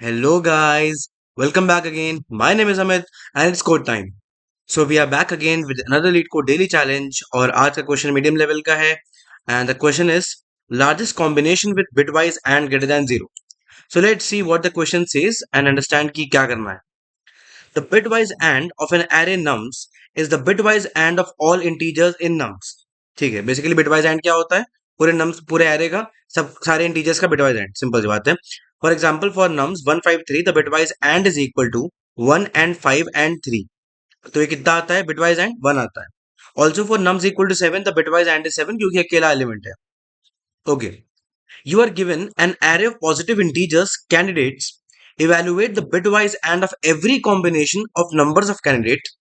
Hello, guys. Welcome back again. My name is Amit, and it's code time. So we are back again with another Lead Code Daily Challenge. और आज का question medium level का है, and the question is largest combination with bitwise and greater than zero. So let's see what the question says and understand कि क्या करना है. The bitwise AND of an array nums is the bitwise AND of all integers in nums. ठीक है, basically bitwise AND क्या होता है? पूरे nums पूरे array का सब सारे integers का bitwise AND. सिंपल सी बात है. For example, for nums 153, the bitwise AND is equal to 1 and 5 and 3. तो ये कितना आता है? Bitwise AND 1 आता है. Also for nums equal to 7, the bitwise AND is 7 क्योंकि अकेला element है. Okay. You are given an array of positive integers candidates. Evaluate the bitwise AND of every combination of numbers of candidates.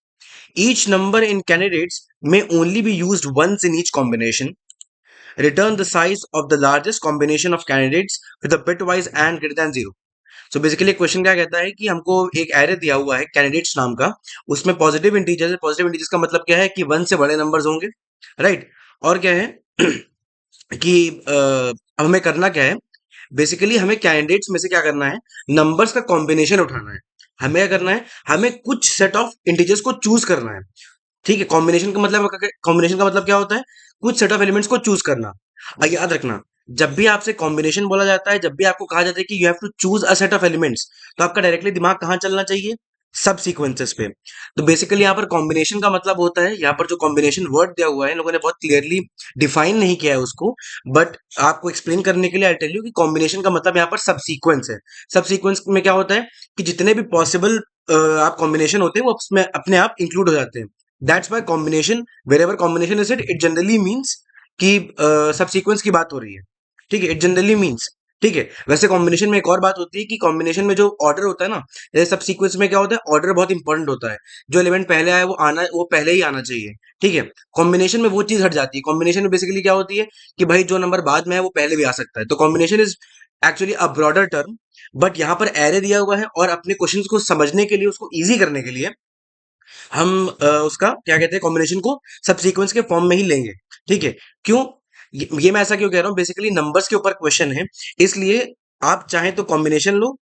Each number in candidates may only be used once in each combination. Return the size of the largest combination of candidates with a bitwise AND greater than 0. So basically question क्या कहता है कि हमको एक array दिया हुआ है candidates नाम का, उसमें पॉजिटिव इंटीजर्स है. पॉजिटिव इंटीजर्स का मतलब क्या है कि 1 से बड़े नंबर्स होंगे, राइट. और क्या है कि अब हमें करना क्या है, बेसिकली हमें कैंडिडेट्स में से क्या करना है, नंबर्स का कॉम्बिनेशन उठाना है. हमें क्या करना है, हमें कुछ सेट ऑफ इंटीजर्स को चूज करना है. ठीक है, कॉम्बिनेशन का मतलब क्या होता है, कुछ सेट ऑफ एलिमेंट्स को चूज करना. याद रखना, जब भी आपसे कॉम्बिनेशन बोला जाता है, जब भी आपको कहा जाता है कि you have to choose a set of elements, तो आपका डायरेक्टली दिमाग कहाँ चलना चाहिए, सब सीक्वेंसेस पे. तो बेसिकली यहाँ पर कॉम्बिनेशन का मतलब होता है, यहाँ पर जो कॉम्बिनेशन वर्ड दिया हुआ है इन लोगों ने बहुत क्लियरली डिफाइन नहीं किया है उसको, बट आपको एक्सप्लेन करने के लिए आई टेल यू कि कॉम्बिनेशन का मतलब यहाँ पर सब सीक्वेंस है. सब सीक्वेंस में क्या होता है कि जितने भी पॉसिबल आप कॉम्बिनेशन होते हैं वो उसमें अपने आप इंक्लूड हो जाते हैं. That's why combination, wherever combination is it generally means कि सब सीक्वेंस की बात हो रही है. ठीक है, इट जनरली मीन्स. ठीक है, वैसे कॉम्बिनेशन में एक और बात होती है कि कॉम्बिनेशन में जो ऑर्डर होता है ना, जैसे सब सीक्वेंस में क्या होता है, ऑर्डर बहुत इंपॉर्टेंट होता है. जो एलिमेंट पहले आया वो पहले ही आना चाहिए. ठीक है, कॉम्बिनेशन में वो चीज हट जाती है. कॉम्बिनेशन में बेसिकली क्या होती है कि भाई जो नंबर बाद में है वो पहले भी आ सकता है. तो combination is actually a broader term, but यहाँ पर एरे दिया हुआ है और अपने क्वेश्चन को समझने के लिए, उसको ईजी करने के लिए हम उसका क्या कहते हैं, कॉम्बिनेशन को सब सीक्वेंस के फॉर्म में ही लेंगे. ठीक है, क्यों, ये मैं ऐसा क्यों कह रहा हूँ, बेसिकली नंबर्स के ऊपर क्वेश्चन है, इसलिए आप चाहें तो कॉम्बिनेशन लो,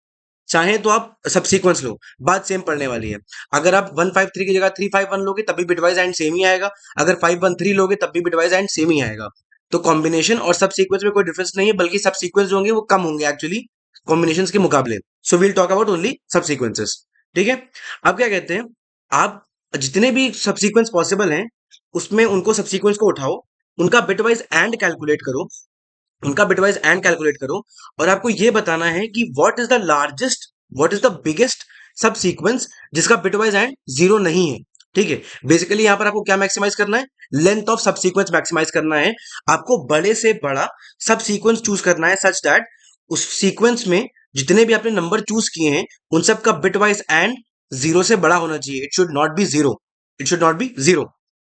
चाहे तो आप सब सीक्वेंस लो, बात सेम पड़ने वाली है. अगर आप 153 की जगह 351 लोगे तब भी बिटवाइज एंड सेम ही आएगा, अगर 513 लोगे तब भी बिटवाइज एंड सेम ही आएगा. तो कॉम्बिनेशन और सब सीक्वेंस में कोई डिफरेंस नहीं है, बल्कि सब सीक्वेंस जो होंगे वो कम होंगे एक्चुअली कॉम्बिनेशन के मुकाबले. So we'll talk about only subsequences. ठीक है, अब क्या कहते हैं, आप जितने भी सब सीक्वेंस पॉसिबल हैं उसमें उनको सब सीक्वेंस को उठाओ, उनका बिटवाइज एंड कैलकुलेट करो, उनका बिटवाइज एंड कैलकुलेट करो, और आपको ये बताना है कि व्हाट इज द बिगेस्ट सब सीक्वेंस जिसका बिटवाइज एंड जीरो नहीं है. ठीक है, बेसिकली यहां पर आपको क्या मैक्सिमाइज करना है, लेंथ ऑफ सब सीक्वेंस मैक्सिमाइज करना है. आपको बड़े से बड़ा सब सीक्वेंस चूज करना है सच दैट उस सीक्वेंस में जितने भी आपने नंबर चूज किए हैं उन सब का बिटवाइज एंड जीरो से बड़ा होना चाहिए. It should not be zero, it should not be zero.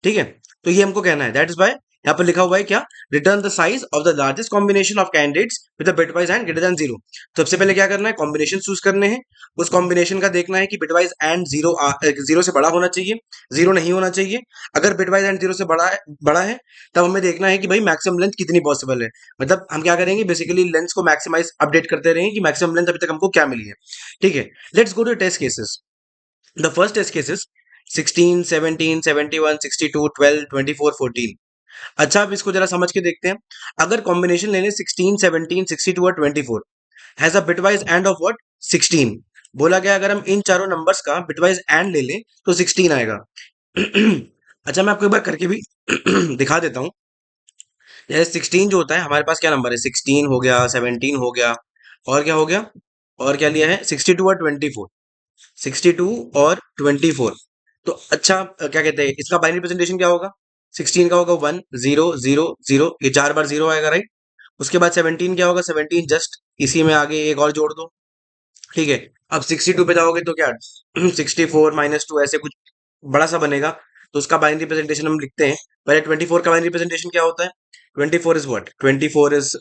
ठीक है, तो ये हमको कहना है. दैट इज बाय यहाँ पर लिखा हुआ है क्या, return the size of the largest combination of candidates with bitwise and greater than zero. तो सबसे पहले क्या करना है, कॉम्बिनेशन चूज करने हैं, उस कॉम्बिनेशन का देखना है कि बिटवाइज एंड जीरो से बड़ा होना चाहिए, जीरो नहीं होना चाहिए. अगर बिटवाइज एंड जीरो से बड़ा है तब हमें देखना है कि भाई मैक्सिमम लेंथ कितनी पॉसिबल है. मतलब हम क्या करेंगे, बेसिकली लेंथ को मैक्सिमाइज अपडेट करते रहेंगे कि मैक्सिमम लेंथ अभी तक हमको क्या मिली है. ठीक है, let's go to test cases. The first test cases 16, 17, 71, 62, 12, 24, 14. अच्छा, अब इसको जरा समझ के देखते हैं. अगर कॉम्बिनेशन लेने 16, 17, 62 और 24 has a bitwise end of what, 16. बोला गया अगर हम इन चारों नंबर्स का बिटवाइज एंड ले लें तो 16 आएगा. अच्छा, मैं आपको एक बार करके भी दिखा देता हूँ. जैसे 16 जो होता है, हमारे पास क्या नंबर है, 16 हो गया, 17 हो गया, और क्या हो गया, और क्या लिया है, 62 और 24. 62 और 24. तो अच्छा, क्या कहते हैं, इसका बाइनरी प्रेजेंटेशन क्या होगा, 16 का होगा 1 0 0 0, ये 4 बार 0 आएगा, राइट. उसके बाद 17 क्या होगा, 17 जस्ट इसी में आगे एक और जोड़ दो. ठीक है, अब 62 पे जाओगे तो क्या, 64 -2 ऐसे कुछ बड़ा सा बनेगा. तो उसका बाइनरी प्रेजेंटेशन हम लिखते हैं. पहले 24 का बाइनरी प्रेजेंटेशन क्या होता है, 24 is what, 24 is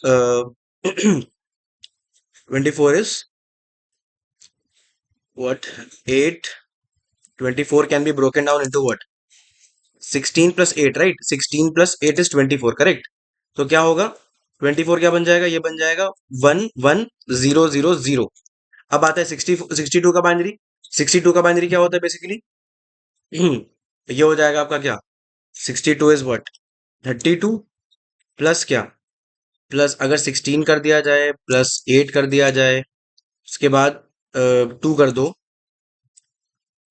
24 is what, 8. 24 can be broken down into what, 16 plus 8, right. 16 plus 8 is 24, correct. तो क्या होगा, 24 क्या बन जाएगा, ये बन जाएगा 1 1 0 0 0. अब आता है 62 का बाइनरी। 62 का बाइनरी क्या होता है बेसिकली? ये हो जाएगा आपका क्या, 62 इज व्हाट, 32 प्लस क्या, प्लस अगर 16 कर दिया जाए, प्लस 8 कर दिया जाए, उसके बाद 2 कर दो,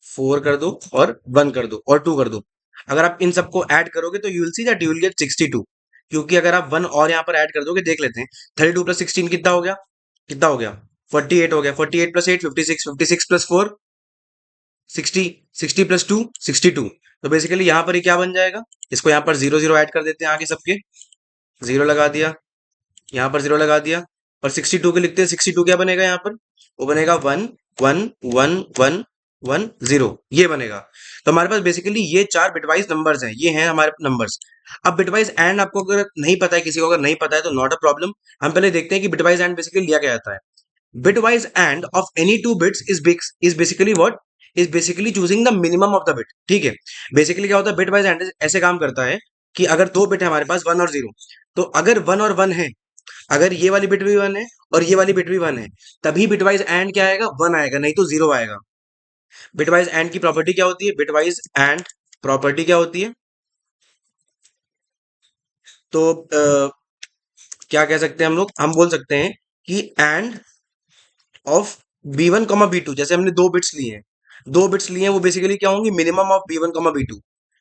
4 कर दो, और 1 कर दो, और 2 कर दो। अगर आप इन सबको ऐड करोगे तो you will see that you will get 62, क्योंकि अगर आप 1 और यहाँ पर ऐड कर दोगे, देख लेते हैं, 32 प्लस 16 कितना हो गया, कितना हो गया, 48 हो गया, 48 प्लस 8 56, 56 प्लस 4 60, 60 प्लस 2 62। तो बेसिकली यहाँ पर ये क्या बन जाएगा, इसको यहाँ पर जीरो जीरो ऐड कर देते हैं आगे सबके, जीरो लगा दिया, यहाँ पर जीरो लगा दिया, और 62 के लिखते हैं, 62 क्या बनेगा यहाँ पर, वो बनेगा 1 1 1 1 1 0, ये बनेगा। तो हमारे पास बेसिकली ये चार बिटवाइज नंबर्स हैं, ये हैं हमारे नंबर्स। अब बिटवाइज एंड आपको अगर नहीं पता है, किसी को अगर नहीं पता है तो नॉट अ प्रॉब्लम, हम पहले देखते हैं कि बिटवाइज एंड बेसिकली लिया क्या जाता है। Bitwise AND of any two bits is basically what? Is basically choosing the minimum of the bit। ठीक है, बेसिकली क्या होता है बिटवाइज एंड ऐसे काम करता है कि अगर दो बिट है हमारे पास 1 और 0, तो अगर 1 और 1 है, अगर ये वाली बिट भी 1 है और ये वाली बिट भी 1 है, तभी बिटवाइज एंड क्या आएगा, 1 आएगा, नहीं तो 0 आएगा। बिटवाइज एंड की प्रॉपर्टी क्या होती है, बिटवाइज एंड प्रॉपर्टी क्या होती है, तो क्या कह सकते हैं हम लोग, हम बोल सकते हैं कि end of B1 comma B2, जैसे हमने दो बिट्स लिए हैं, दो बिट्स लिए हैं, वो बेसिकली क्या होंगी, minimum of B1 comma B2।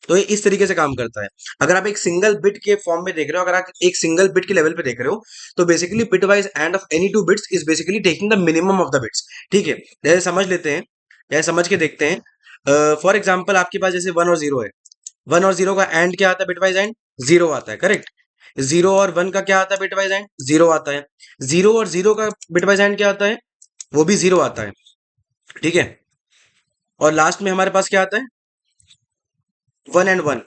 तो ये इस तरीके से काम करता है। अगर आप एक सिंगल बिट के फॉर्म में देख रहे हो, अगर आप एक सिंगल बिट के लेवल पे देख रहे हो, तो basically bit wise end of any two bits is basically taking the minimum of the bits. ठीक है, जैसे समझ लेते हैं, जैसे समझ के देखते हैं। फॉर एग्जाम्पल आपके पास जैसे 1 और 0 है, 1 और 0 का एंड क्या आता है बिटवाइज एंड, 0 आता है, करेक्ट। 0 और 1 का क्या आता है बिटवाइज एंड, 0 आता है। 0 और 0 का बिटवाइज एंड क्या आता है, वो भी 0 आता है। ठीक है, और लास्ट में हमारे पास क्या आता है, 1 एंड 1।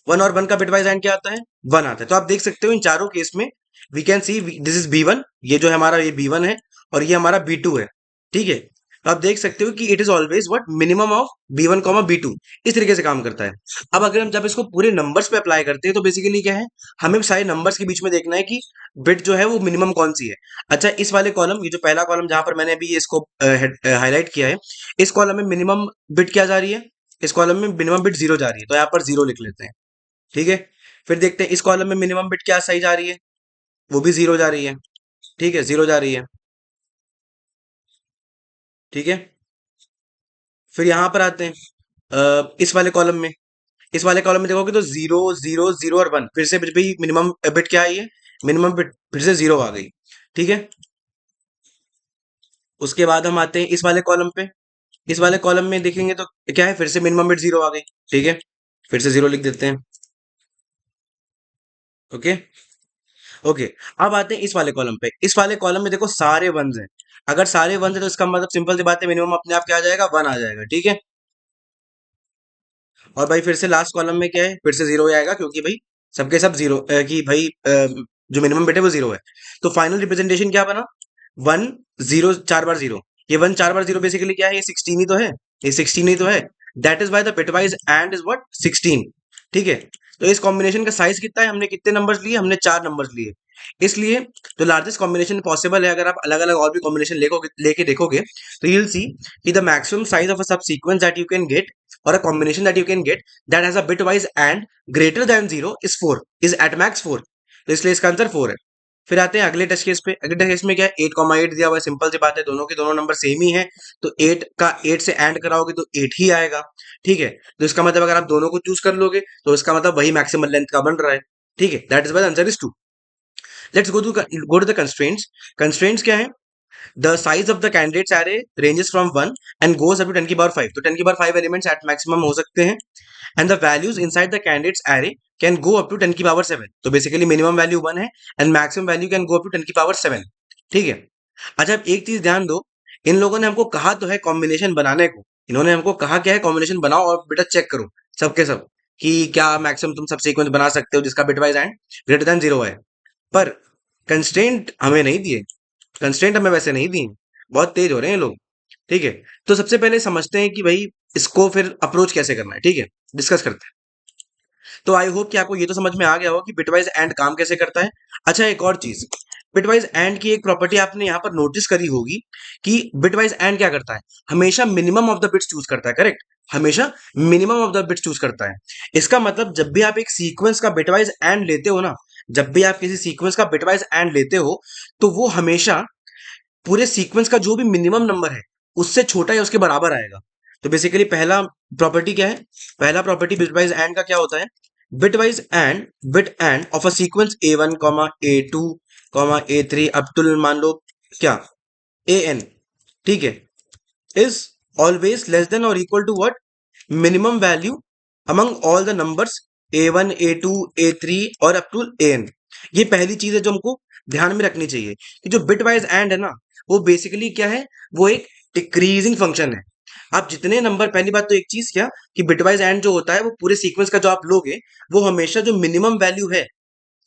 1 और 1 का बिटवाइज एंड क्या आता है, 1 आता है। तो आप देख सकते हो इन चारों केस में we can see this is B1, ये जो है हमारा ये B1 है, और ये हमारा B2 है। ठीक है, तो आप देख सकते हो कि it is always what, minimum of B1 comma B2, इस तरीके से काम करता है। अब अगर हम जब इसको पूरे नंबर्स पे अप्लाई करते हैं, तो बेसिकली क्या है, हमें सारे नंबर्स के बीच में देखना है कि बिट जो है वो मिनिमम कौन सी है। अच्छा, इस वाले कॉलम, ये जो पहला कॉलम जहां पर मैंने अभी ये इसको हाईलाइट किया है, इस कॉलम में मिनिमम बिट क्या जा रही है, इस कॉलम में मिनिमम बिट 0 जा रही है, तो यहाँ पर 0 लिख लेते हैं। ठीक है, फिर देखते हैं इस कॉलम में मिनिमम बिट क्या सही जा रही है, वो भी 0 जा रही है। ठीक है, 0 जा रही है। ठीक है, फिर यहां पर आते हैं इस वाले कॉलम में, इस वाले कॉलम में देखोगे तो 0 0 0 और 1, फिर से भी मिनिमम बिट क्या आई है, मिनिमम बिट फिर से 0 आ गई। ठीक है, उसके बाद हम आते हैं इस वाले कॉलम पे, इस वाले कॉलम में देखेंगे तो क्या है, फिर से मिनिमम बिट 0 आ गई। ठीक है, फिर से 0 लिख देते हैं। ओके, ओके, अब आते हैं इस वाले कॉलम पे, इस वाले कॉलम में देखो सारे वंस हैं, अगर सारे वंस है तो इसका मतलब सिंपल सी बात है, मिनिमम अपने आप क्या आ जाएगा, 1 आ जाएगा। ठीक है, और भाई फिर से लास्ट कॉलम में क्या है, फिर से 0 आएगा, क्योंकि भाई सबके सब 0 कि भाई जो मिनिमम बिट है वो 0 है। तो फाइनल रिप्रेजेंटेशन क्या बना, 1 0 4 बार 0, ये 1 4 बार 0 बेसिकली क्या है, ये 16 ही तो है, ये 16 ही तो है। That is why the bitwise and is what, 16। ठीक है, तो इस कॉम्बिनेशन का साइज कितना है, हमने कितने नंबर्स लिए, हमने 4 नंबर्स लिए, इसलिए जो लार्जेस्ट कॉम्बिनेशन पॉसिबल है, अगर आप अलग अलग और भी कॉम्बिनेशन लेके देखोगे, तो यू विल सी कि the maximum size of a subsequence that you can get, or a combination that you can get that has a bitwise and greater than 0 is 4, is at max 4। तो इसलिए इसका answer 4 है। फिर आते हैं अगले test case पे, अगले टेस्ट केस में क्या है, 8,8 दिया हुआ है, सिंपल सी बात है, दोनों के दोनों नंबर सेम ही है, तो 8 का 8 से एंड कराओगे तो 8 ही आएगा। ठीक है, तो इसका मतलब अगर आप दोनों को चूज कर लोगे तो इसका मतलब वही मैक्सिमम लेंथ का बन रहा है। ठीक है, that is why answer is 2। Let's go to the constraints. Constraints क्या है, the size of the candidates array ranges from 1 and goes up to 10 की power 5। तो 10 की power 5 एलिमेंट्स एट मैक्सिमम हो सकते हैं, and the values inside the candidates array can go up to 10 की power 7। तो बेसिकली मिनिमम वैल्यू 1 है and maximum value can go up to 10 की power 7। ठीक है, अच्छा अब एक चीज ध्यान दो, इन लोगों ने हमको कहा तो है कॉम्बिनेशन बनाने को, इन्होंने हमको कहा क्या है, कॉम्बिनेशन बनाओ और बेटा चेक करो सबके सब कि क्या मैक्सिमम तुम सब सीक्वेंस बना सकते हो जिसका बिटवाइज एंड ग्रेटर देन 0 है। पर कंस्ट्रेंट हमें नहीं दिए, कंस्ट्रेंट हमें वैसे नहीं दिए, बहुत तेज हो रहे हैं लोग। ठीक है, तो सबसे पहले समझते हैं कि भाई इसको फिर अप्रोच कैसे करना है। ठीक है, डिस्कस करते हैं। तो आई होप कि आपको ये तो समझ में आ गया होगा कि बिटवाइज एंड काम कैसे करता है। अच्छा, एक और चीज, बिटवाइज एंड की एक प्रॉपर्टी आपने यहाँ पर नोटिस करी होगी कि बिटवाइज एंड क्या करता है, हमेशा minimum of the bits choose करता है। करेक्ट, हमेशा minimum of the bits choose करता है। इसका मतलब जब भी आप एक सीक्वेंस का बिटवाइज एंड लेते हो ना, जब भी आप किसी सीक्वेंस का बिटवाइज एंड लेते हो, तो वो हमेशा पूरे सीक्वेंस का जो भी मिनिमम नंबर है उससे छोटा या उसके बराबर आएगा। तो बेसिकली पहला प्रॉपर्टी क्या है, पहला प्रॉपर्टी बिटवाइज एंड का क्या होता है, bitwise and bit and of a sequence A1 A2 A3 up to मान लो क्या AN, ठीक है, इज ऑलवेज लेस देन और equal to what, minimum value among all the numbers A1 A2 A3 और अप टू AN। ये पहली चीज है जो हमको ध्यान में रखनी चाहिए कि जो बिट वाइज एंड है ना, वो बेसिकली क्या है, वो एक डिक्रीजिंग फंक्शन है। आप जितने नंबर, पहली बात तो एक चीज क्या, कि बिटवाइज एंड जो होता है वो पूरे सीक्वेंस का जो आप लोगे, वो हमेशा जो मिनिमम वैल्यू है,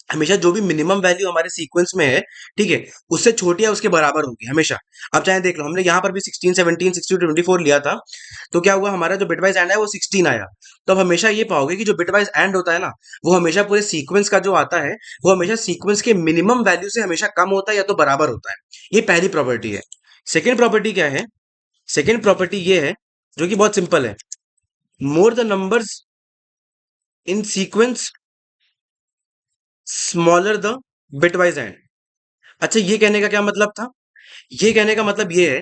हमेशा जो भी मिनिमम वैल्यू हमारे सीक्वेंस में है, ठीक है, उससे छोटी या उसके बराबर होगी हमेशा। आप चाहे देख लो, हमने यहाँ पर भी 16 17 16 24 लिया था, तो क्या हुआ, हमारा जो बिटवाइज एंड है वो 16 आया। तो अब हमेशा ये पाओगे कि जो बिटवाइज एंड होता है ना, वो हमेशा पूरे सीक्वेंस का जो आता है, वो हमेशा सीक्वेंस के मिनिमम वैल्यू से हमेशा कम होता है या तो बराबर होता है। ये पहली प्रॉपर्टी है। सेकेंड प्रॉपर्टी क्या है, सेकेंड प्रॉपर्टी ये है, जो कि बहुत सिंपल है, more the numbers in sequence smaller the bitwise and. अच्छा, ये कहने का क्या मतलब था, ये कहने का मतलब ये है,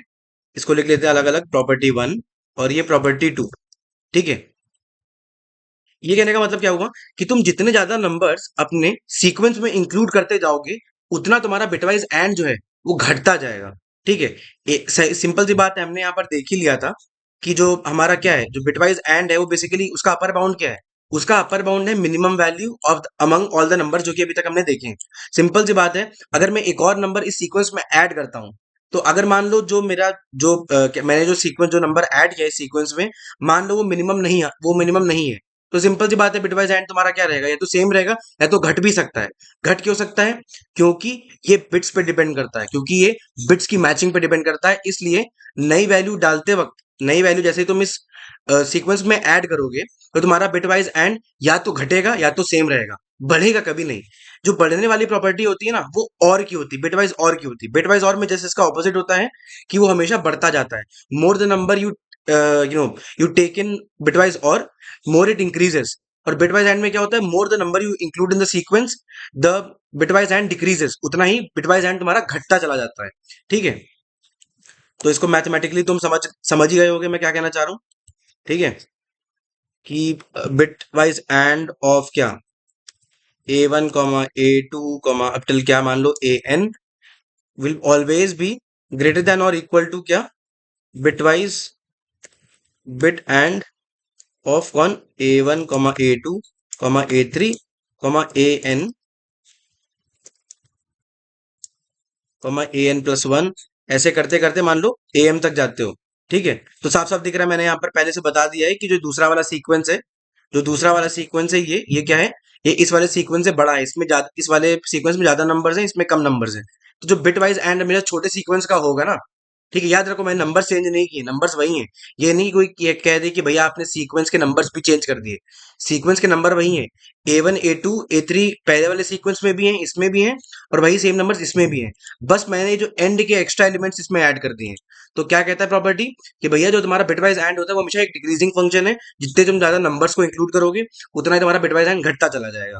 इसको लिख लेते हैं अलग अलग, प्रॉपर्टी वन और ये प्रॉपर्टी टू, ठीक है। ये कहने का मतलब क्या हुआ कि तुम जितने ज्यादा नंबर्स अपने सीक्वेंस में इंक्लूड करते जाओगे, उतना तुम्हारा बिटवाइज एंड जो है वो घटता जाएगा, ठीक है। एक सिंपल सी बात है, हमने यहाँ पर देख ही लिया था कि जो हमारा क्या है, जो बिटवाइज एंड है वो बेसिकली उसका अपर बाउंड क्या है, उसका अपर बाउंड है minimum value of among all the number जो कि अभी तक हमने देखे हैं। सिंपल सी बात है, अगर मैं एक और नंबर इस सीक्वेंस में ऐड करता हूं, तो अगर मान लो जो मेरा जो मैंने जो सीक्वेंस जो नंबर ऐड किया इस सीक्वेंस में, मान लो वो मिनिमम नहीं है, वो मिनिमम नहीं है, तो सिंपल सी बात है, बिटवाइज एंड तुम्हारा क्या रहेगा, या तो सेम रहेगा या तो घट भी सकता है। घट क्यों सकता है, क्योंकि ये बिट्स पे डिपेंड करता है, क्योंकि ये बिट्स की मैचिंग पे डिपेंड करता है। इसलिए नई वैल्यू डालते वक्त, नई वैल्यू जैसे ही तुम इस सीक्वेंस में ऐड करोगे, तो तुम्हारा बिटवाइज एंड या तो घटेगा या तो सेम रहेगा, बढ़ेगा कभी नहीं। जो बढ़ने वाली प्रॉपर्टी होती है ना, वो और की होती है, बिटवाइज और की होती है। बिटवाइज और में जैसे इसका ऑपोजिट होता है कि वो हमेशा बढ़ता जाता है। More the number you you take in bitwise or, more it increases. और बिटवाइज एंड में क्या होता है, more the number you include in the sequence, the bitwise and decreases, उतना ही बिटवाइज एंड तुम्हारा घटता चला जाता है, ठीक है। तो इसको मैथमेटिकली तुम समझ ही गए होगे मैं क्या कहना चाह रहा हूँ, ठीक है, कि बिटवाइज एंड ऑफ क्या, A1 A2 अप टिल क्या मान लो AN will always be greater than और इक्वल टू क्या, बिटवाइज बिट एंड ऑफ कौन, A1 A2 A3 AN AN+1, ऐसे करते करते मान लो AM तक जाते हो, ठीक है। तो साफ साफ दिख रहा है, मैंने यहाँ पर पहले से बता दिया है कि जो दूसरा वाला सीक्वेंस है, जो दूसरा वाला सीक्वेंस है, ये क्या है, ये इस वाले सीक्वेंस से बड़ा है, इसमें ज्यादा, इस वाले सीक्वेंस में ज्यादा नंबर्स हैं, इसमें कम नंबर्स हैं। तो जो बिट वाइज एंड मेरा छोटे सीक्वेंस का होगा ना, ठीक है, याद रखो मैंने नंबर चेंज नहीं किए, नंबर्स वही हैं। ये नहीं कोई कह दे कि भैया आपने सीक्वेंस के नंबर्स भी चेंज कर दिए, सीक्वेंस के नंबर वही हैं। A1 A2 A3 पहले वाले सीक्वेंस में भी हैं, इसमें भी हैं, और वही सेम नंबर्स इसमें भी हैं। बस मैंने जो एंड के एक्स्ट्रा एलिमेंट्स इसमें ऐड कर दिए हैं। तो क्या कहता है प्रॉपर्टी, कि भैया जो तुम्हारा बिटवाइज एंड होता है वो हमेशा एक डिक्रीजिंग फंक्शन है, जितने तुम ज्यादा नंबर्स को इंक्लूड करोगे, उतना ही तुम्हारा बिटवाइज एंड घटता चला जाएगा।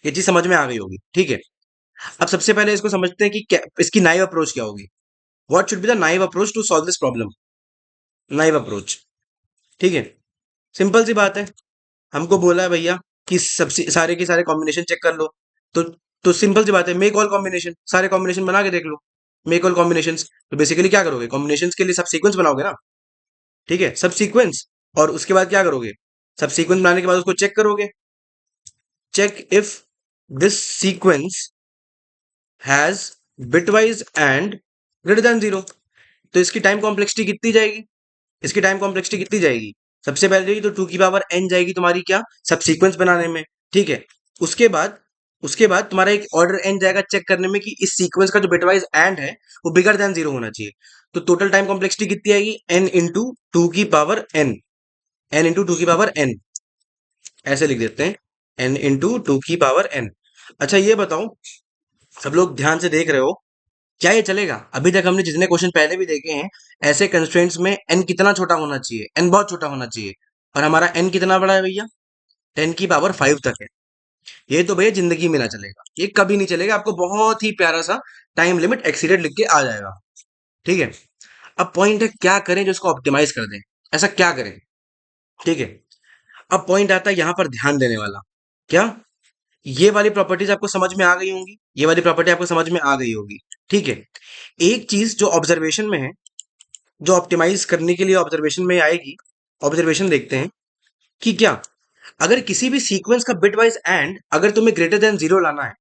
ये चीज समझ में आ गई होगी, ठीक है। अब सबसे पहले इसको समझते हैं कि इसकी नाइव अप्रोच क्या होगी। What should be the naive approach to solve this problem, naive approach, ठीक है। सिंपल सी बात है, हमको बोला है भैया कि सबसे सारे के सारे कॉम्बिनेशन चेक कर लो। तो तो सिंपल सी बात है, मेक ऑल कॉम्बिनेशन, सारे कॉम्बिनेशन बना के देख लो, मेक ऑल कॉम्बिनेशंस। तो बेसिकली क्या करोगे, कॉम्बिनेशंस के लिए सब सीक्वेंस बनाओगे ना, ठीक है, सब सीक्वेंस। और उसके बाद क्या करोगे, सब सीक्वेंस बनाने के बाद उसको चेक करोगे, check if this sequence has bitwise and greater than zero. तो इसकी टाइम कॉम्प्लेक्सिटी कितनी जाएगी, इसकी टाइम कॉम्प्लेक्सिटी कितनी जाएगी, सबसे पहले तो 2 की पावर n जाएगी तुम्हारी क्या, सब सीक्वेंस बनाने में, ठीक है। उसके बाद, उसके बाद तुम्हारा एक ऑर्डर n जाएगा चेक करने में कि इस सीक्वेंस का जो बिटवाइज एंड है वो बिगर देन जीरो होना चाहिए। तो टोटल टाइम कॉम्प्लेक्सिटी कितनी आएगी, n इंटू 2 की पावर n, n इंटू 2 की पावर n, ऐसे लिख देते हैं। n इंटू टू की पावर n। अच्छा ये बताओ, सब लोग ध्यान से देख रहे हो, क्या ये चलेगा? अभी तक हमने जितने क्वेश्चन पहले भी देखे हैं, ऐसे कंस्ट्रेंट्स में n कितना छोटा होना चाहिए? n बहुत छोटा होना चाहिए। और हमारा n कितना बड़ा है भैया? 10 की पावर 5 तक है। ये तो भैया जिंदगी में ना चलेगा, ये कभी नहीं चलेगा। आपको बहुत ही प्यारा सा टाइम लिमिट एक्सीडेड लिख के आ जाएगा। ठीक है। अब पॉइंट है, क्या करें जो इसको ऑप्टिमाइज कर दें? ऐसा क्या करें? ठीक है। अब पॉइंट आता है यहाँ पर ध्यान देने वाला। क्या ये वाली प्रॉपर्टीज आपको समझ में आ गई होंगी? ये वाली प्रॉपर्टी आपको समझ में आ गई होगी। ठीक है। एक चीज जो ऑब्जर्वेशन में है, जो ऑप्टिमाइज करने के लिए ऑब्जर्वेशन में आएगी, ऑब्जर्वेशन देखते हैं कि क्या, अगर किसी भी सीक्वेंस का बिट वाइज एंड अगर तुम्हें ग्रेटर देन 0 लाना है,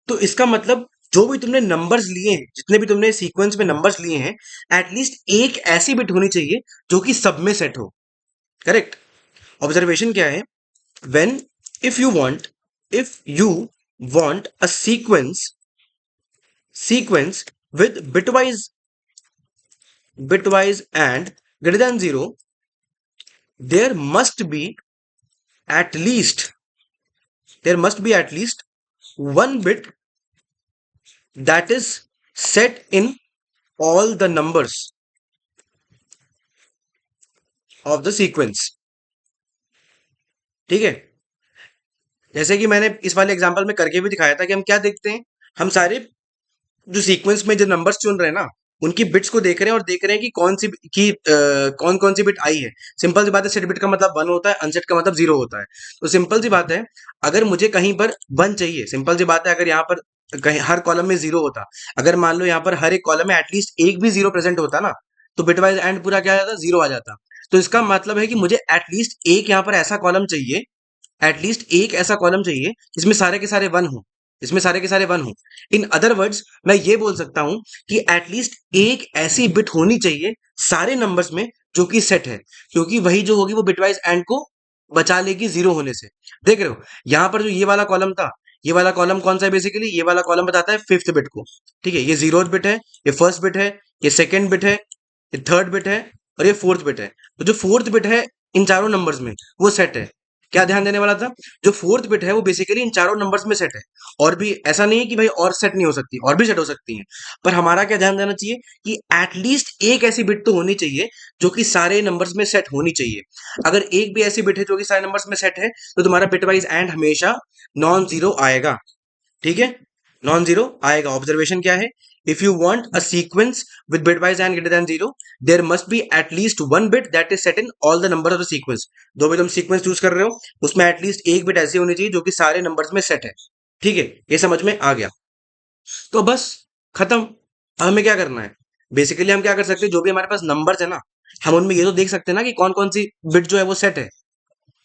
तो इसका मतलब जो भी तुमने नंबर्स लिए हैं, जितने भी तुमने सीक्वेंस में नंबर्स लिए हैं, एटलीस्ट एक ऐसी बिट होनी चाहिए जो कि सब में सेट हो। करेक्ट। ऑब्जर्वेशन क्या है? When if you want if you want a sequence with bitwise and greater than 0, there must be at least one bit that is set in all the numbers of the sequence। ठीक है। जैसे कि मैंने इस वाले example में करके भी दिखाया था कि हम क्या देखते हैं, हम सारे जो सीक्वेंस में जो नंबर्स चुन रहे हैं ना, उनकी बिट्स को देख रहे हैं और देख रहे हैं कि कौन कौन सी बिट आई है। सिंपल सी बात है, सेट बिट का मतलब 1 होता है, अनसेट का मतलब 0 होता है। तो सिंपल सी बात है, अगर मुझे कहीं पर 1 चाहिए, सिंपल सी बात है, अगर यहाँ पर कहीं हर कॉलम में 0 होता, अगर मान लो यहाँ पर हर एक कॉलम में एटलीस्ट एक भी 0 प्रेजेंट होता ना, तो बिटवाइज एंड पूरा क्या आ जाता? 0 आ जाता। तो इसका मतलब है कि मुझे एटलीस्ट एक यहाँ पर ऐसा कॉलम चाहिए, एटलीस्ट एक ऐसा कॉलम चाहिए जिसमें सारे के सारे 1 हो, इसमें सारे के सारे 1 हो। इन अदर वर्ड्स मैं ये बोल सकता हूं कि एटलीस्ट एक ऐसी बिट होनी चाहिए सारे नंबर्स में जो कि सेट है, क्योंकि वही जो होगी वो बिटवाइज एंड को बचा लेगी 0 होने से। देख रहे हो यहां पर जो ये वाला कॉलम था, ये वाला कॉलम कौन सा है? बेसिकली ये वाला कॉलम बताता है फिफ्थ बिट को। ठीक है, ये 0th बिट है, ये फर्स्ट बिट है, ये सेकेंड बिट है, ये थर्ड बिट है, और ये फोर्थ बिट है। तो जो फोर्थ बिट है इन चारों नंबर्स में, वो सेट है। क्या ध्यान देने वाला था? जो फोर्थ बिट है वो बेसिकली इन चारों नंबर्स में सेट है। और भी ऐसा नहीं है कि भाई और सेट नहीं हो सकती, और भी सेट हो सकती हैं। पर हमारा क्या ध्यान देना चाहिए कि एटलीस्ट एक ऐसी बिट तो होनी चाहिए जो कि सारे नंबर्स में सेट होनी चाहिए। अगर एक भी ऐसी बिट है जो कि सारे नंबर्स में सेट है, तो तुम्हारा बिट वाइज एंड हमेशा नॉन जीरो आएगा। ठीक है, नॉन जीरो आएगा। ऑब्जर्वेशन क्या है? If you want a sequence with bitwise and greater than 0, there must be at least one bit that is set in all the number of the sequence. जो भी तुम सीक्वेंस चूज कर रहे हो, उसमें एटलीस्ट एक बिट ऐसी होनी चाहिए जो कि सारे नंबर्स में सेट है। ठीक है, ये समझ में आ गया? तो बस खत्म। अब हमें क्या करना है? बेसिकली हम क्या कर सकते हैं, जो भी हमारे पास नंबर्स है ना, हम उनमें ये तो देख सकते हैं ना कि कौन कौन सी बिट जो है वो सेट है।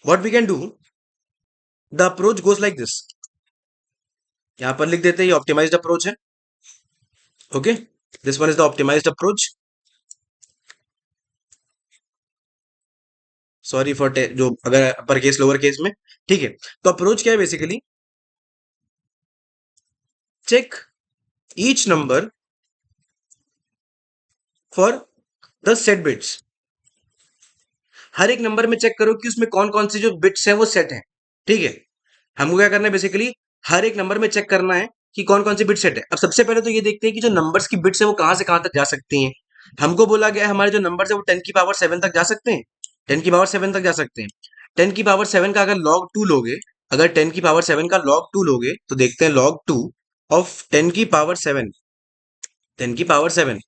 What we can do, the approach goes like this. यहां पर लिख देते हैं, ये ऑप्टिमाइज्ड अप्रोच है। Okay, this one is the optimized approach. Sorry for जो अगर अपर केस लोअर केस में। ठीक है, तो अप्रोच क्या है? Basically check each number for the set bits. हर एक नंबर में चेक करो कि उसमें कौन कौन सी जो बिट्स हैं वो सेट है। ठीक है, हमको क्या करना है? बेसिकली हर एक नंबर में चेक करना है कि कौन कौन सी बिट सेट है। अब सबसे पहले तो ये देखते हैं कि जो नंबर्स की बिट्स है वो कहां से कहां तक जा सकती हैं। हमको बोला गया है हमारे जो नंबर्स है वो 10 की पावर 7 तक जा सकते हैं। 10 की पावर 7 तक जा सकते हैं। 10 की पावर 7 का अगर लॉग टू लोगे, अगर 10 की पावर 7 का लॉग टू लोगे, तो देखते हैं लॉग टू ऑफ 10 की पावर 7। 10 की पावर 7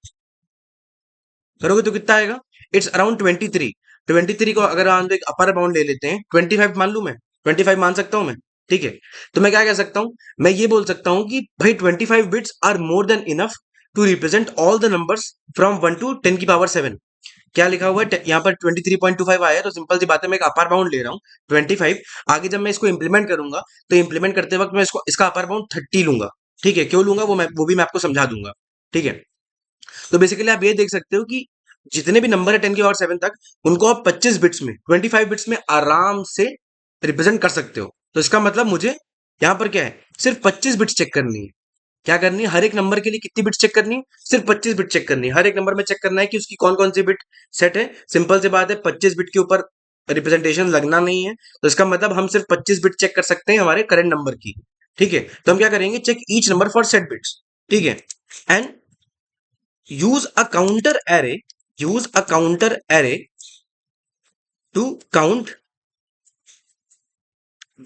करोगे तो कितना आएगा? It's around 23। 23 को अगर मान लो एक अपर बाउंड ले लेते हैं, 25 मान लू मैं, 25 मान सकता हूं मैं। ठीक है, तो मैं क्या कह सकता हूं? मैं ये बोल सकता हूं कि भाई 25 bits are more than enough to represent all the numbers from 1 to 10 की पावर 7। क्या लिखा हुआ है यहाँ पर? 23.25 आया है, तो सिंपल सी बात है, मैं एक अपर बाउंड ले रहा हूँ 25। आगे जब मैं इसको इंप्लीमेंट करूंगा, तो इंप्लीमेंट करते वक्त मैं इसको इसका अपर बाउंड 30 लूंगा। ठीक है, क्यों लूंगा वो भी मैं आपको समझा दूंगा। ठीक है, तो बेसिकली आप ये देख सकते हो कि जितने भी नंबर है 10 की पावर 7 तक, उनको आप 25 बिट्स में, 25 बिट्स में आराम से रिप्रेजेंट कर सकते हो। तो इसका मतलब मुझे यहाँ पर क्या है? सिर्फ 25 बिट्स चेक करनी है। क्या करनी है? हर एक नंबर के लिए कितनी बिट्स चेक करनी है? सिर्फ 25 बिट चेक करनी है। हर एक नंबर में चेक करना है कि उसकी कौन कौन सी बिट सेट है। सिंपल सी बात है, 25 बिट के ऊपर रिप्रेजेंटेशन लगना नहीं है, तो इसका मतलब हम सिर्फ 25 बिट चेक कर सकते हैं हमारे करंट नंबर की। ठीक है, तो हम क्या करेंगे, check each number for set bits. ठीक है, and use a counter array, use a counter array to count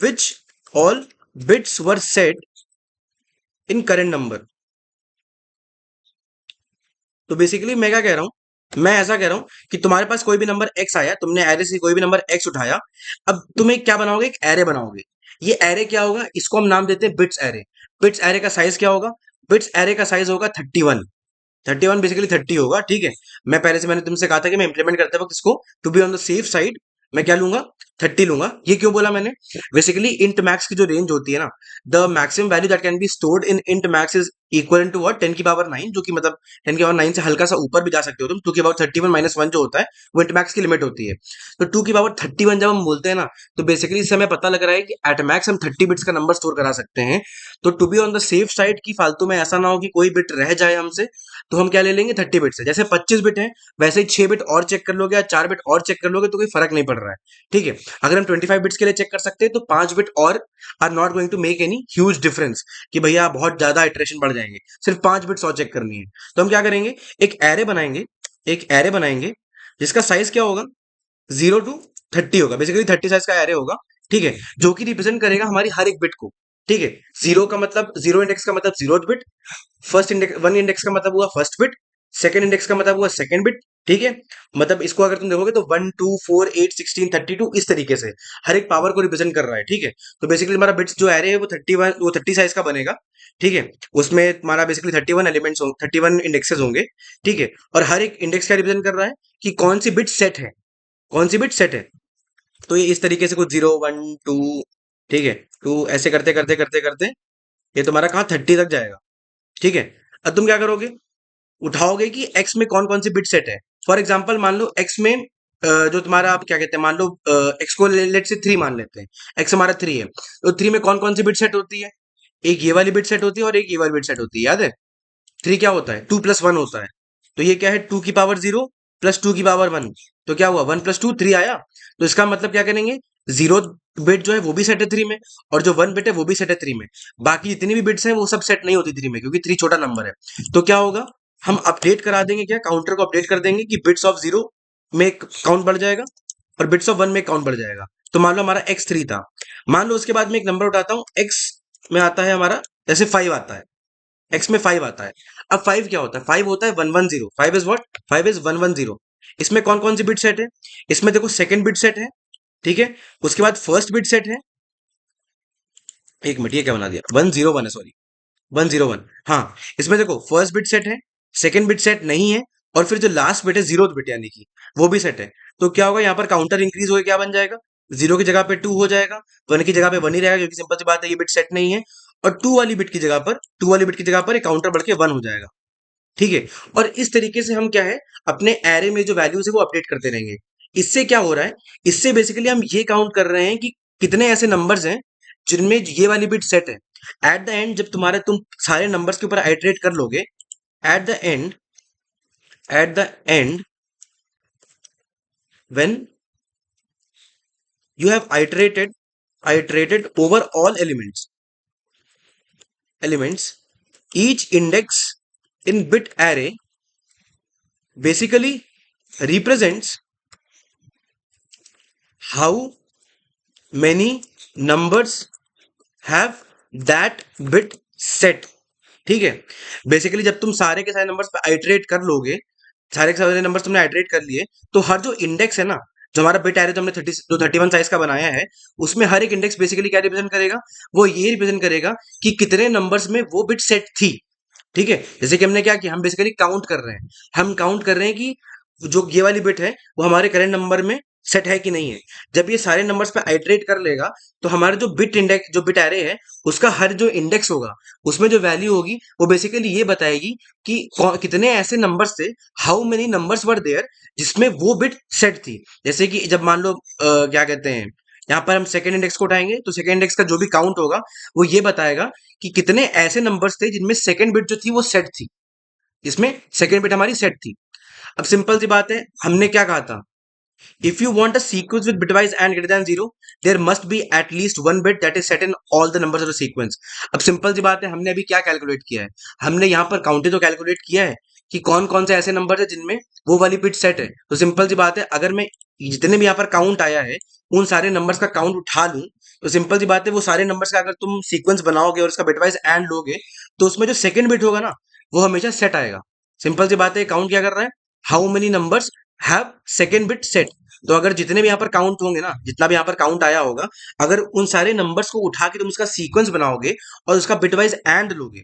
which all bits were set in current number. तो बेसिकली मैं क्या कह रहा हूं, मैं ऐसा कह रहा हूं कि तुम्हारे पास कोई भी नंबर x आया, तुमने एरे से कोई भी नंबर x उठाया, अब तुम्हें क्या बनाओगे, एक एरे बनाओगे। ये एरे क्या होगा, इसको हम नाम देते हैं बिट्स एरे। बिट्स एरे का साइज क्या होगा, बिट्स एरे का साइज होगा 31। 31 बेसिकली 30 होगा। ठीक है, मैं पहले से मैंने तुमसे कहा था कि मैं इंप्लीमेंट करते वक्त इसको to be on the safe side मैं क्या लूंगा, 30 लूंगा। ये क्यों बोला मैंने, बेसिकली इंट मैक्स की जो रेंज होती है ना, the maximum value that can be stored in int max is equal to what, 10 की पावर 9, जो कि मतलब 10 की पावर 9 से हल्का सा ऊपर भी जा सकते हो तुम। 2 की पावर 31 माइनस 1 जो होता है वो इंट मैक्स की लिमिट होती है। तो 2 की पावर 31 जब हम बोलते हैं ना, तो बेसिकली इससे हमें पता लग रहा है कि एट मैक्स हम 30 बिट्स का नंबर स्टोर करा सकते हैं। तो to be on the safe side की फालतू में ऐसा ना हो कि कोई बिट रह जाए हमसे, तो हम क्या ले लेंगे, 30 बिट से। जैसे 25 बिट है, वैसे ही 6 बिट और चेक कर लोगे या 4 बिट और चेक कर लोगे तो कोई फर्क नहीं पड़ रहा है। ठीक है, अगर हम 25 बिट्स के लिए चेक कर सकते हैं तो 5 बिट और are not going to make any huge difference, कि भैया बहुत ज्यादा इटरेशन बढ़ जाएंगे, सिर्फ 5 बिट्स और चेक करनी है। तो हम क्या करेंगे, एक एरे बनाएंगे, एक एरे बनाएंगे जिसका साइज क्या होगा, 0 to 30 होगा, बेसिकली 30 साइज का एरे होगा। ठीक है, जो कि रिप्रेजेंट करेगा हमारी हर एक बिट को। ठीक है, जीरो का मतलब, जीरो इंडेक्स का मतलब zero bit, first index, one index का मतलब हुआ फर्स्ट बिट, सेकंड इंडेक्स का मतलब हुआ सेकंड बिट। ठीक है, मतलब इसको अगर तुम देखोगे तो 1 2 4 8 16 32 इस तरीके से हर एक पावर को रिप्रेजेंट कर रहा है। ठीक है, तो बेसिकली हमारा बिट्स जो एरे है वो 31, वो 30 साइज का बनेगा। ठीक है, उसमें तुम्हारा बेसिकली 31 एलिमेंट्स होंगे, 31 इंडेक्सेस होंगे। ठीक है, और हर एक इंडेक्स क्या रिप्रेजेंट कर रहा है कि कौन सी बिट सेट है, कौन सी बिट सेट है। तो ये इस तरीके से कुछ 0 1 2, ठीक है, टू ऐसे करते करते करते करते ये तुम्हारा कहाँ 30 तक जाएगा। ठीक है, अब तुम क्या करोगे, उठाओगे कि एक्स में कौन कौन सी बिट सेट है। फॉर एग्जाम्पल मान लो एक्स में जो तुम्हारा आप क्या कहते हैं, मान लो एक्स को लेट से 3 मान लेते हैं, एक्स हमारा 3 है, तो 3 में कौन कौन सी बिट सेट होती है, एक ये वाली बिट सेट होती है और एक ये वाली बिट सेट होती है, याद है। 3 क्या होता है, 2 + 1 होता है। तो ये क्या है, 2 की पावर 0 प्लस 2 की पावर 1, तो क्या हुआ, 1 + 2 3 आया। तो इसका मतलब क्या करेंगे, जीरो बिट जो है वो भी सेट है 3 में, और जो 1 बिट है वो भी सेट है 3 में। बाकी जितनी भी बिट्स हैं वो सब सेट नहीं होती 3 में, क्योंकि 3 छोटा नंबर है। तो क्या होगा, हम अपडेट करा देंगे, क्या काउंटर को अपडेट कर देंगे कि बिट्स ऑफ 0 में काउंट बढ़ जाएगा और बिट्स ऑफ 1 में काउंट बढ़ जाएगा। तो मान लो हमारा x3 था, मान लो उसके बाद में एक नंबर उठाता हूँ, x में आता है हमारा, जैसे 5 आता है, एक्स में 5 आता है। अब 5 क्या होता है, 5 होता है 1 1 0, 5 इज व्हाट, 5 इज 1 1 0। इसमें कौन कौन सी बिट सेट है, इसमें देखो सेकंड बिट सेट है। ठीक है, उसके बाद फर्स्ट बिट सेट है, एक मिनट ये क्या बना दिया, 1 0 1 है, सॉरी 1 0 1। हाँ, इसमें देखो फर्स्ट बिट सेट है, सेकंड बिट सेट नहीं है, और फिर जो लास्ट बिट है जीरो बिट यानी कि वो भी सेट है। तो क्या होगा, यहाँ पर काउंटर इंक्रीज होकर क्या बन जाएगा, 0 की जगह पे 2 हो जाएगा, 1 की जगह पे 1 ही रहेगा, क्योंकि सिंपल सी बात है ये बिट सेट नहीं है। और 2 वाली बिट की जगह पर, 2 वाली बिट की जगह पर एक काउंटर बढ़ के 1 हो जाएगा। ठीक है, और इस तरीके से हम क्या है, अपने एरे में जो वैल्यूज है वो अपडेट करते रहेंगे। इससे क्या हो रहा है, इससे बेसिकली हम ये काउंट कर रहे हैं कि कितने ऐसे नंबर्स हैं जिनमें ये वाली बिट सेट है। एट द एंड जब तुम्हारे, तुम सारे नंबर्स के ऊपर आइटरेट कर लोगे, at the end, at the end when you have iterated over all elements, each index in bit array basically represents how many numbers have that bit set। ठीक है, बेसिकली जब तुम सारे के सारे नंबर्स पे आइटरेट कर लोगे, सारे के सारे नंबर्स तुमने आइटरेट कर लिए, तो हर जो इंडेक्स है ना, जो हमारा बिट एरे जो हमने 30 जो 31 साइज का बनाया है, उसमें हर एक इंडेक्स बेसिकली क्या रिप्रेजेंट करेगा, वो ये रिप्रेजेंट करेगा कि कितने नंबर्स में वो बिट सेट थी। ठीक है, जैसे कि हमने क्या किया, हम बेसिकली काउंट कर रहे हैं, हम काउंट कर रहे हैं कि जो ये वाली बिट है वो हमारे करंट नंबर में सेट है कि नहीं है। जब ये सारे नंबर्स पे आइटरेट कर लेगा, तो हमारा जो बिट इंडेक्स, जो बिट एरे है, उसका हर जो इंडेक्स होगा, उसमें जो वैल्यू होगी वो बेसिकली ये बताएगी कि कितने ऐसे नंबर्स थे, how many numbers were there, जिसमें वो बिट सेट थी। जैसे कि जब मान लो क्या कहते हैं, यहाँ पर हम सेकेंड इंडेक्स को उठाएंगे, तो सेकेंड इंडेक्स का जो भी काउंट होगा वो ये बताएगा कि कितने ऐसे नंबर्स थे जिनमें सेकेंड बिट जो थी वो सेट थी, जिसमें सेकेंड बिट हमारी सेट थी। अब सिंपल सी बात है, हमने क्या कहा था, If you want a sequence with bitwise and greater than 0, there must be at least one bit that is set in all the numbers of the sequence. अब सिंपल सी बात है, हमने अभी क्या कैलकुलेट किया है? हमने यहाँ पर काउंटे तो कैलकुलेट किया है कि कौन कौन से ऐसे नंबर है जिनमें वो वाली बिट सेट है। तो सिंपल सी बात है, अगर मैं जितने भी यहाँ पर काउंट आया है उन सारे नंबर्स का काउंट उठा लूं, तो सिंपल सी बात है वो सारे नंबर्स का अगर तुम सीक्वेंस बनाओगे और उसका बिटवाइज एंड लोगे, तो उसमें जो सेकंड बिट होगा ना, वो हमेशा सेट आएगा। सिंपल सी बात है, काउंट क्या कर रहा है? How many numbers have second bit set. तो अगर जितने भी यहाँ पर काउंट होंगे ना, जितना भी यहाँ पर काउंट आया होगा, अगर उन सारे नंबर्स को उठा के तुम उसका सीक्वेंस बनाओगे और उसका बिटवाइज एंड लोगे,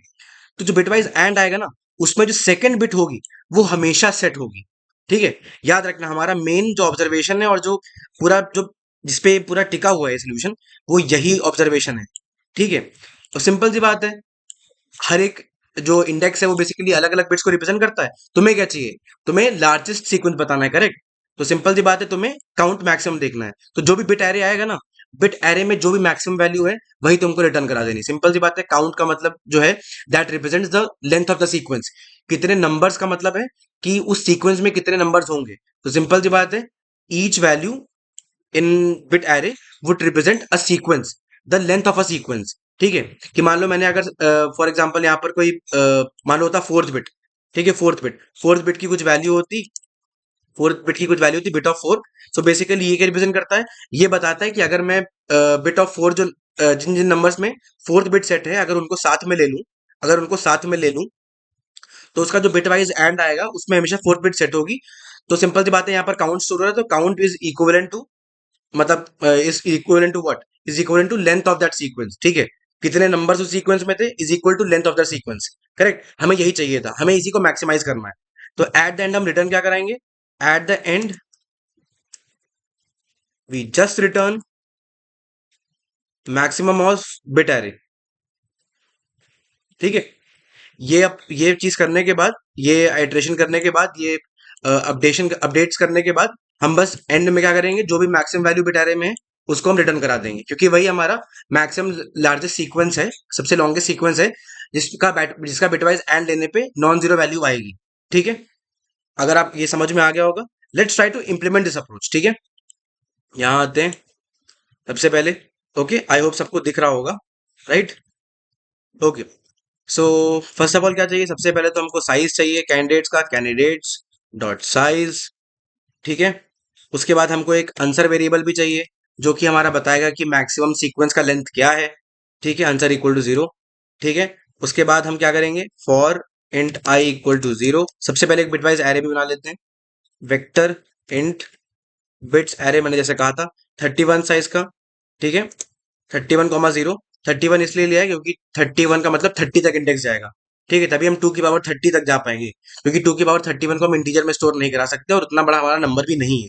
तो जो बिटवाइज एंड आएगा ना, उसमें जो सेकंड बिट होगी वो हमेशा सेट होगी। ठीक है, याद रखना, हमारा मेन जो ऑब्जर्वेशन है और जो पूरा जो जिसपे पूरा टिका हुआ है सोल्यूशन, वो यही ऑब्जर्वेशन है। ठीक है, तो सिंपल सी बात है, हर एक जो इंडेक्स है वो बेसिकली अलग अलग बिट्स को रिप्रेजेंट करता है। तुम्हें क्या चाहिए? तुम्हें लार्जेस्ट सीक्वेंस बताना है, करेक्ट? तो सिंपल सी बात है, तुम्हें काउंट मैक्सिमम देखना है। तो जो भी बिट एरे आएगा ना, बिट एरे में जो भी मैक्सिमम वैल्यू है वही तुमको रिटर्न करा देनी। सिंपल सी बात है, काउंट का मतलब जो है that represents the length of the sequence. कितने नंबर्स का मतलब है कि उस सीक्वेंस में कितने नंबर्स होंगे। तो सिंपल सी बात है, each value in bit array would represent a sequence, the length of a sequence. ठीक है, कि मान लो मैंने अगर फॉर एग्जांपल यहाँ पर कोई मान लो होता फोर्थ बिट। ठीक है, फोर्थ बिट की कुछ वैल्यू होती, bit of four. So basically ये क्या रिप्रेजेंट करता है? ये बताता है कि अगर मैं बिट ऑफ फोर जो जिन जिन नंबर्स में फोर्थ बिट सेट है, अगर उनको साथ में ले लूं, अगर उनको साथ में ले लूं, तो उसका जो बिट वाइज एंड आएगा उसमें हमेशा फोर्थ बिट सेट होगी। तो सिंपल सी बात है, यहाँ पर काउंट स्टोर हो रहा है, तो काउंट इज इक्विवेलेंट टू, मतलब is equivalent to what? Is equivalent to length of that sequence. ठीक है, कितने नंबर्स उस सीक्वेंस में थे is equal to length of that sequence. Correct, हमें यही चाहिए था, हमें इसी को मैक्सिमाइज करना है। तो एट द एंड हम रिटर्न क्या कराएंगे? At the end we just return maximum of bit array. ठीक है, ये अब ये चीज करने के बाद, ये आइट्रेशन करने के बाद, ये अपडेट्स करने के बाद, हम बस एंड में क्या करेंगे? जो भी मैक्सिमम वैल्यू बिट एरे में है उसको हम रिटर्न करा देंगे, क्योंकि वही हमारा मैक्सिमम लार्जेस्ट सीक्वेंस है, सबसे लॉन्गेस्ट सीक्वेंस है, जिसका बिटवाइज एंड लेने पे नॉन जीरो वैल्यू आएगी। ठीक है, अगर आप ये समझ में आ गया होगा, let's try to implement this approach. ठीक है, यहाँ आते हैं सबसे पहले। ओके, आई होप सबको दिख रहा होगा, right? Okay, so first of all क्या चाहिए? सबसे पहले तो हमको साइज चाहिए कैंडिडेट्स का, कैंडिडेट्स डॉट साइज। ठीक है, उसके बाद हमको एक आंसर वेरिएबल भी चाहिए, जो कि हमारा बताएगा कि मैक्सिमम सीक्वेंस का लेंथ क्या है। ठीक है, आंसर इक्वल टू जीरो। ठीक है, उसके बाद हम क्या करेंगे? For int i equal to zero. सबसे पहले एक बिटवाइज एरे भी बना लेते हैं, वेक्टर इंट बिट्स एरे, मैंने जैसे कहा था 31 साइज का। ठीक है, 31,0। 31 इसलिए लिया है क्योंकि 31 का मतलब 30 तक इंडेक्स जाएगा। ठीक है, तभी हम 2 की पावर 30 तक जा पाएंगे, क्योंकि 2 की पावर 31 को हम इंटीजर में स्टोर नहीं करा सकते और उतना बड़ा हमारा नंबर भी नहीं है।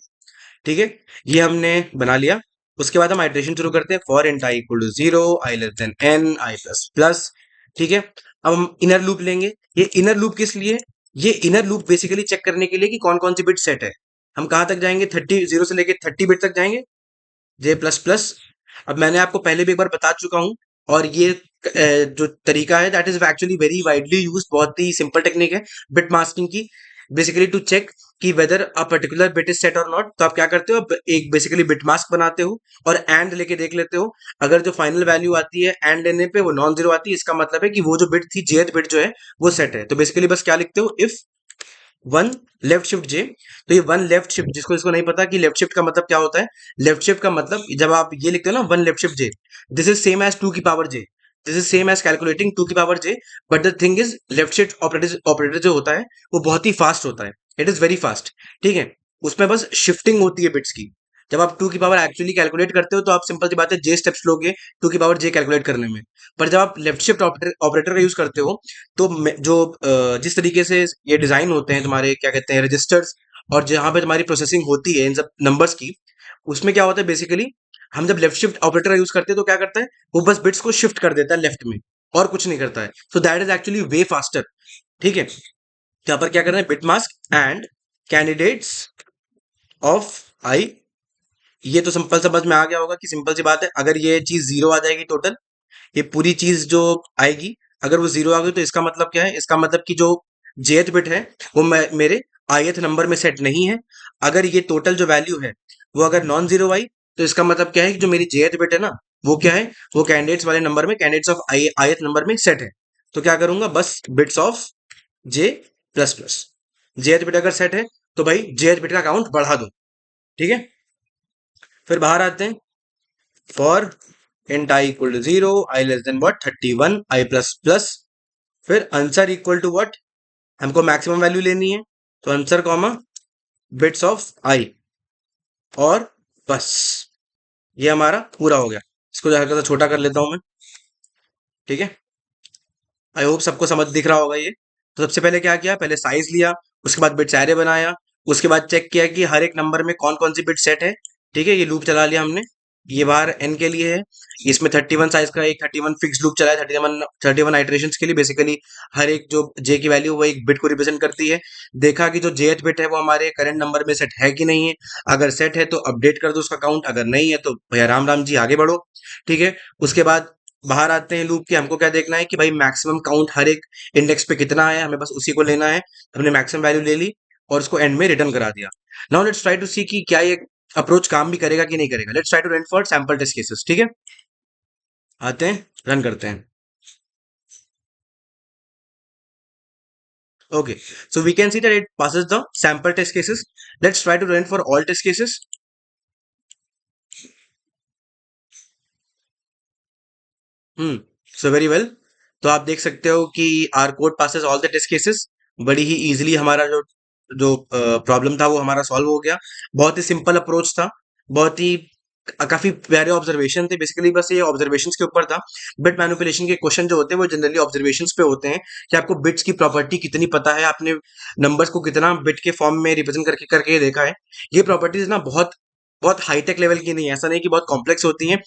ठीक है, ये हमने बना लिया। उसके बाद हम आइट्रेशन शुरू करते हैं, for int i equal to zero, i less than n, i plus plus. ठीक है, अब हम इनर लूप लेंगे। ये इनर लूप किस लिए? ये इनर लूप बेसिकली चेक करने के लिए कि कौन कौन सी बिट सेट है। हम कहाँ तक जाएंगे? 30 से लेके 30 बिट तक जाएंगे, जे प्लस प्लस। अब मैंने आपको पहले भी एक बार बता चुका हूँ, और ये जो तरीका है that is actually very widely use, बहुत ही सिंपल टेक्निक है बिट मास्किंग की, बेसिकली टू चेक कि weather a particular bit is set और नॉट। तो आप क्या करते हो? आप एक बेसिकली बिट मास्क बनाते हो और एंड लेके देख लेते हो। अगर जो फाइनल वैल्यू आती है एंड लेने पे वो नॉन जीरो आती है, इसका मतलब है कि वो जो बिट थी, जेथ बिट जो है वो सेट है। तो बेसिकली बस क्या लिखते हो? इफ वन लेफ्ट शिफ्ट जे। तो ये वन लेफ्ट शिफ्ट, जिसको इसको नहीं पता कि लेफ्ट शिफ्ट का मतलब क्या होता है, लेफ्ट शिफ्ट का मतलब जब आप ये लिखते हो ना, one left shift j, this is same as 2 की power j, this is same as calculating 2 की power j. But the thing is, left shift operator जो होता है वो बहुत ही फास्ट होता है, इट इज वेरी फास्ट। ठीक है, उसमें बस शिफ्टिंग होती है बिट्स की। जब आप 2 की पावर एक्चुअली कैलकुलेट करते हो तो आप सिंपल सी बात है जे स्टेप्स लोगे 2 की पावर जे कैलकुलेट करने में। पर जब आप लेफ्ट शिफ्ट ऑपरेटर का यूज करते हो, तो जो जिस तरीके से ये डिजाइन होते हैं तुम्हारे, क्या कहते हैं, रजिस्टर्स, और जहां पे तुम्हारी प्रोसेसिंग होती है इन सब नंबर्स की, उसमें क्या होता है बेसिकली, हम जब लेफ्ट शिफ्ट ऑपरेटर का यूज करते हैं तो क्या करता है, वो बस बिट्स को शिफ्ट कर देता है लेफ्ट में, और कुछ नहीं करता है। So that is actually way faster. ठीक है, यहाँ पर क्या करना है? Bit mask and candidates of I. ये तो सिंपल समझ में आ गया होगा कि सिंपल सी बात है, अगर ये चीज जीरो आ जाएगी टोटल, ये पूरी चीज जो आएगी, अगर वो जीरो आ गई तो इसका मतलब क्या है? इसका मतलब कि जो jth बिट है वो मेरे ith नंबर में सेट नहीं है। अगर ये टोटल जो वैल्यू है वो अगर नॉन जीरो आई तो इसका मतलब क्या है कि जो मेरी jth बिट है ना वो क्या है, वो कैंडिडेट्स वाले नंबर में, कैंडिडेट्स ऑफ ith नंबर में सेट है। तो क्या करूंगा, बस bits of J plus plus, jth bit अगर सेट है तो भाई jth बिट का काउंट बढ़ा दो। ठीक है, फिर बाहर आते हैं। For int I equal to zero, i less than what 31, i plus plus, फिर आंसर इक्वल टू व्हाट, हमको मैक्सिमम वैल्यू लेनी है तो answer comma bits of i, और बस ये हमारा पूरा हो गया। इसको हल्का सा छोटा कर लेता हूं मैं। ठीक है, आई होप सबको समझ दिख रहा होगा ये। तो सबसे पहले क्या किया, पहले साइज लिया, उसके बाद बिट्स एरे बनाया, उसके बाद चेक किया कि हर एक नंबर में कौन कौन सी बिट सेट है। ठीक है, ये लूप चला लिया हमने। ये बाहर एन के लिए है, इसमें 31 साइज का एक 31 फिक्स लूप चला है, 31 आइटरेशन के लिए। बेसिकली हर एक जो जे की वैल्यू वो एक बिट को रिप्रेजेंट करती है। देखा कि जो जेथ बिट है वो हमारे करंट नंबर में सेट है कि नहीं है। अगर सेट है तो अपडेट कर दो उसका काउंट, अगर नहीं है तो भैया राम राम जी आगे बढ़ो। ठीक है, उसके बाद बाहर आते हैं लूप के। हमको क्या देखना है कि भाई मैक्सिमम काउंट हर एक इंडेक्स पे कितना है, हमें बस उसी को लेना है। हमने मैक्सिमम वैल्यू ले ली और उसको एंड में रिटर्न करा दिया। नाउ लेट्स ट्राई टू सी कि क्या ये अप्रोच काम भी करेगा कि नहीं करेगा। Let's try to run for sample test cases. ठीक है, आते हैं, रन करते हैं। Okay, so we can see that it passes the sample test cases. Let's try to run for all test cases. Hmm, so very well. तो आप देख सकते हो कि our code passes all the test cases. बड़ी ही easily हमारा जो जो प्रॉब्लम था वो हमारा सॉल्व हो गया। बहुत ही सिंपल अप्रोच था, बहुत ही काफी प्यारे ऑब्जर्वेशन थे। बेसिकली बस ये ऑब्जर्वेशंस के ऊपर था। बिट मैनिपुलेशन के क्वेश्चन जो होते हैं वो जनरली ऑब्जर्वेशंस पे होते हैं कि आपको बिट्स की प्रॉपर्टी कितनी पता है, आपने नंबर्स को कितना बिट के फॉर्म में रिप्रेजेंट करके करके देखा है। ये प्रॉपर्टीज ना बहुत बहुत हाईटेक लेवल की नहीं है, ऐसा नहीं कि बहुत कॉम्प्लेक्स होती हैं।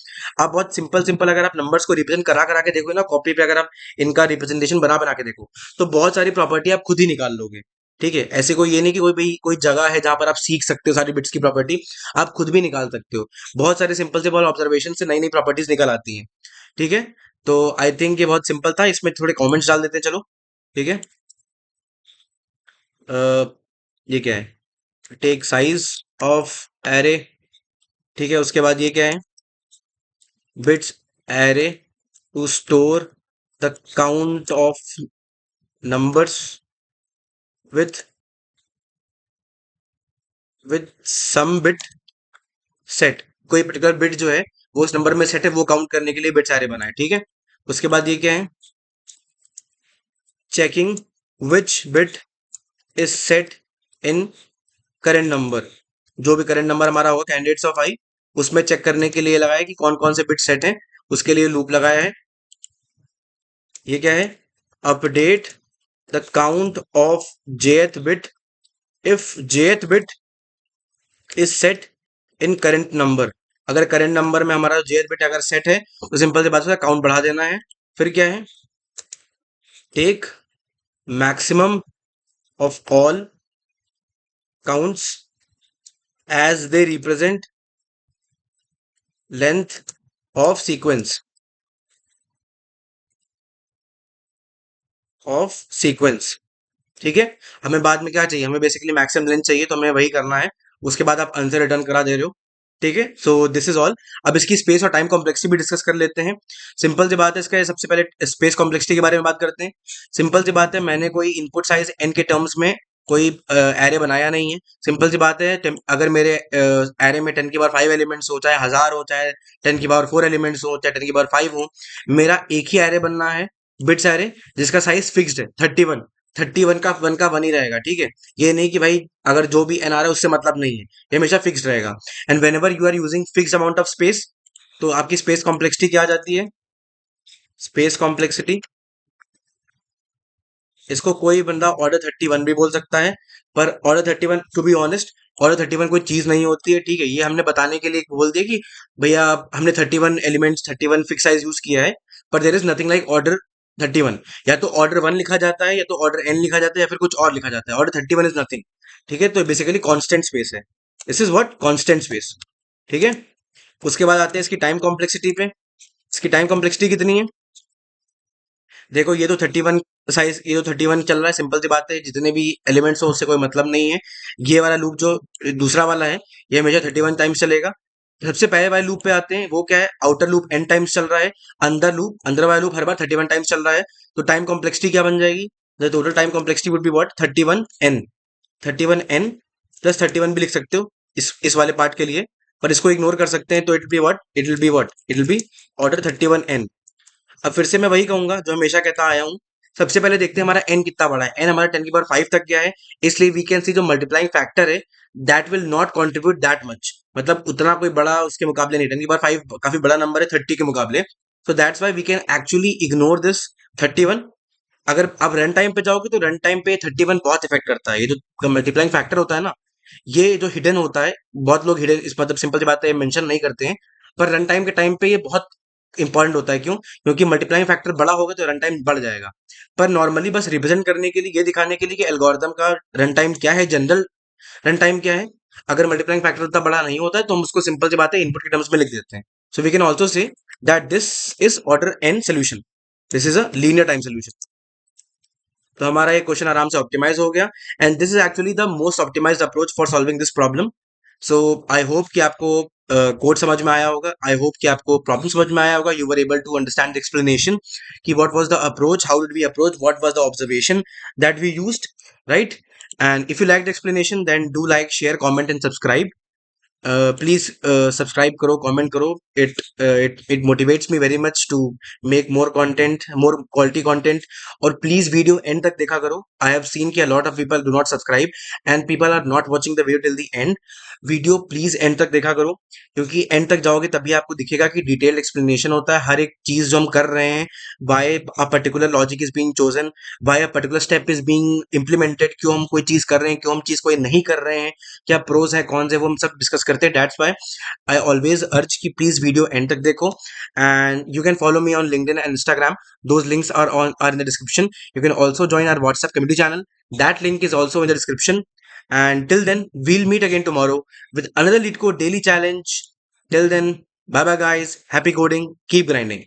आप बहुत सिंपल सिंपल अगर आप नंबर्स को रिप्रेजेंट करा करा के देखो ना कॉपी पे, अगर आप इनका रिप्रेजेंटेशन बना बना के देखो तो बहुत सारी प्रॉपर्टी आप खुद ही निकाल लोगे। ठीक है, ऐसे कोई ये नहीं कि कोई भाई कोई जगह है जहां पर आप सीख सकते हो सारी बिट्स की प्रॉपर्टी, आप खुद भी निकाल सकते हो। बहुत सारे सिंपल सिंपल ऑब्जर्वेशन से नई नई प्रॉपर्टीज निकल आती हैं। ठीक है, तो आई थिंक ये बहुत सिंपल था। इसमें थोड़े कमेंट्स डाल देते हैं, चलो। ठीक है, ये क्या है, टेक साइज ऑफ एरे। ठीक है, उसके बाद ये क्या है, bits array to store the count of numbers with some bit set। कोई पर्टिकुलर बिट जो है वो उस नंबर में सेट है, वो काउंट करने के लिए बिट्स एरे बनाए। ठीक है, उसके बाद ये क्या है, checking which bit is set in current number. जो भी करेंट नंबर हमारा होगा कैंडिडेट्स ऑफ आई, उसमें चेक करने के लिए लगाया कि कौन कौन से बिट सेट हैं, उसके लिए लूप लगाया है। ये क्या है, update the count of jth bit if jth bit is set in current number. अगर करेंट नंबर में हमारा जेथ बिट अगर सेट है तो सिंपल सी बात है काउंट बढ़ा देना है। फिर क्या है, take maximum of all counts as they represent length of sequence of sequence. ठीक है, हमें बाद में क्या चाहिए, हमें बेसिकली मैक्सिमम लेंथ चाहिए, तो हमें वही करना है। उसके बाद आप आंसर रिटर्न करा दे रहे हो। ठीक है, सो दिस इज ऑल। अब इसकी स्पेस और टाइम कॉम्प्लेक्सिटी भी डिस्कस कर लेते हैं। सिंपल सी बात है इसका, सबसे पहले स्पेस कॉम्प्लेक्सिटी के बारे में बात करते हैं। सिंपल सी बात है, मैंने कोई इनपुट साइज एन के टर्म्स में कोई एरे बनाया नहीं है। सिंपल सी बात है, अगर मेरे एरे में 10 की पावर 5 एलिमेंट्स हो, चाहे 1000 हो, चाहे 10 की पावर 4 एलिमेंट्स हो, चाहे 10 की पावर 5 हो, मेरा एक ही एरे बनना है, बिट्स एरे, जिसका साइज फिक्स्ड है 31। 31 का वन ही रहेगा। ठीक है, ये नहीं कि भाई अगर जो भी एन आ रहा है उससे मतलब नहीं है, ये हमेशा फिक्स्ड रहेगा। And whenever you are using fix amount of space, तो आपकी स्पेस कॉम्प्लेक्सिटी क्या आ जाती है, स्पेस कॉम्प्लेक्सिटी, इसको कोई बंदा ऑर्डर 31 भी बोल सकता है। पर order 31, to be honest, order 31 कोई चीज नहीं होती है। ठीक है, ये हमने बताने के लिए बोल दिया कि भैया हमने 31 एलिमेंट्स 31 फिक्स साइज यूज किया है, पर there is nothing like order 31। या तो ऑर्डर 1 लिखा जाता है, या तो ऑर्डर एन लिखा जाता है, या फिर कुछ और लिखा जाता है। Order 31 is nothing. ठीक है, तो बेसिकली कॉन्स्टेंट स्पेस है। This is what, constant space. ठीक है, उसके बाद आते हैं इसकी टाइम कॉम्प्लेक्सिटी पे। इसकी टाइम कॉम्प्लेक्सिटी कितनी है, देखो ये तो 31 साइज ये जो 31 चल रहा है, सिंपल सी बात है, जितने भी एलिमेंट्स हो उससे कोई मतलब नहीं है। ये वाला लूप जो दूसरा वाला है, ये हमेशा 31 टाइम्स चलेगा। सबसे पहले वाले लूप पे आते हैं, वो क्या है, आउटर लूप n टाइम्स चल रहा है, अंदर वाला लूप हर बार 31 टाइम्स चल रहा है। तो टाइम कॉम्प्लेक्सिटी क्या बन जाएगी, the total time complexity would be what, 31n। 31n plus 31 भी लिख सकते हो इस वाले पार्ट के लिए, पर इसको इग्नोर कर सकते हैं, तो it will be order 31n। अब फिर से मैं वही कहूंगा जो हमेशा कहता आया हूँ। सबसे पहले देखते हैं हमारा n कितना बड़ा है, n हमारा 10 की पावर 5 तक गया है, इसलिए वी कैन सी जो मल्टीप्लाइंग फैक्टर है that will not contribute that much, मतलब उतना कोई बड़ा उसके मुकाबले नहीं, 10 की पावर 5 काफी बड़ा नंबर है 30 के मुकाबले। So that's why we can actually ignore this 31। अगर आप रन टाइम पे जाओगे तो रन टाइम पे 31 बहुत इफेक्ट करता है। ये जो मल्टीप्लाइंग फैक्टर होता है ना, ये जो हिडन होता है, बहुत लोग हिडन इस मतलब सिंपल सी बात है मेंशन नहीं करते हैं, पर रन टाइम के टाइम पे ये बहुत इंपॉर्टेंट होता है। क्यों? क्योंकि मल्टीप्लाइंग फैक्टर बड़ा होगा तो रन टाइम बढ़ जाएगा। पर नॉर्मली बस रिप्रेजेंट करने के लिए, ये दिखाने के लिए कि एल्गोरिदम का रन टाइम क्या है, जनरल रन टाइम क्या है, अगर मल्टीप्लाइंग फैक्टर उतना बड़ा नहीं होता है तो हम उसको सिंपल सी बात है इनपुट के टर्म्स में लिख देते हैं। So we can also say that this is order n solution, this is a linear time solution. तो हमारा ये क्वेश्चन आराम से ऑप्टिमाइज हो गया, and this is actually the most optimised approach for solving this problem. So I hope कि आपको code समझ में आया होगा, आई होप कि आपको प्रॉब्लम समझ में आया होगा, you were able to understand the explanation कि what was the approach, how did we approach, what was the observation that we used, right? And if you like the explanation then do like, share, comment and subscribe. Please subscribe करो, comment करो, it motivates me very much to make more content, more quality content. और please video end तक देखा करो। I have seen कि a lot of people do not subscribe and people are not watching the video till the end. Video please end तक देखा करो, क्योंकि and तक जाओगे तभी आपको दिखेगा कि डिटेल्ड एक्सप्लेनेशन होता है हर एक चीज जो हम कर रहे हैं, why a particular logic is being chosen, why a particular step is being implemented, क्यों हम कोई चीज कर रहे हैं, क्यों हम चीज कोई नहीं कर रहे हैं, क्या प्रोज है कौन से, वो हम सब डिस्कस करते हैं। दैट्स व्हाई आई ऑलवेज अर्ज कि प्लीज वीडियो एंड तक देखो। And you can follow me on LinkedIn and Instagram, those links are in the description. You can also join our WhatsApp community channel. That link is also in the description. And till then, we'll meet again tomorrow with another Lead Code daily challenge. Till then, bye bye guys. Happy coding. Keep grinding.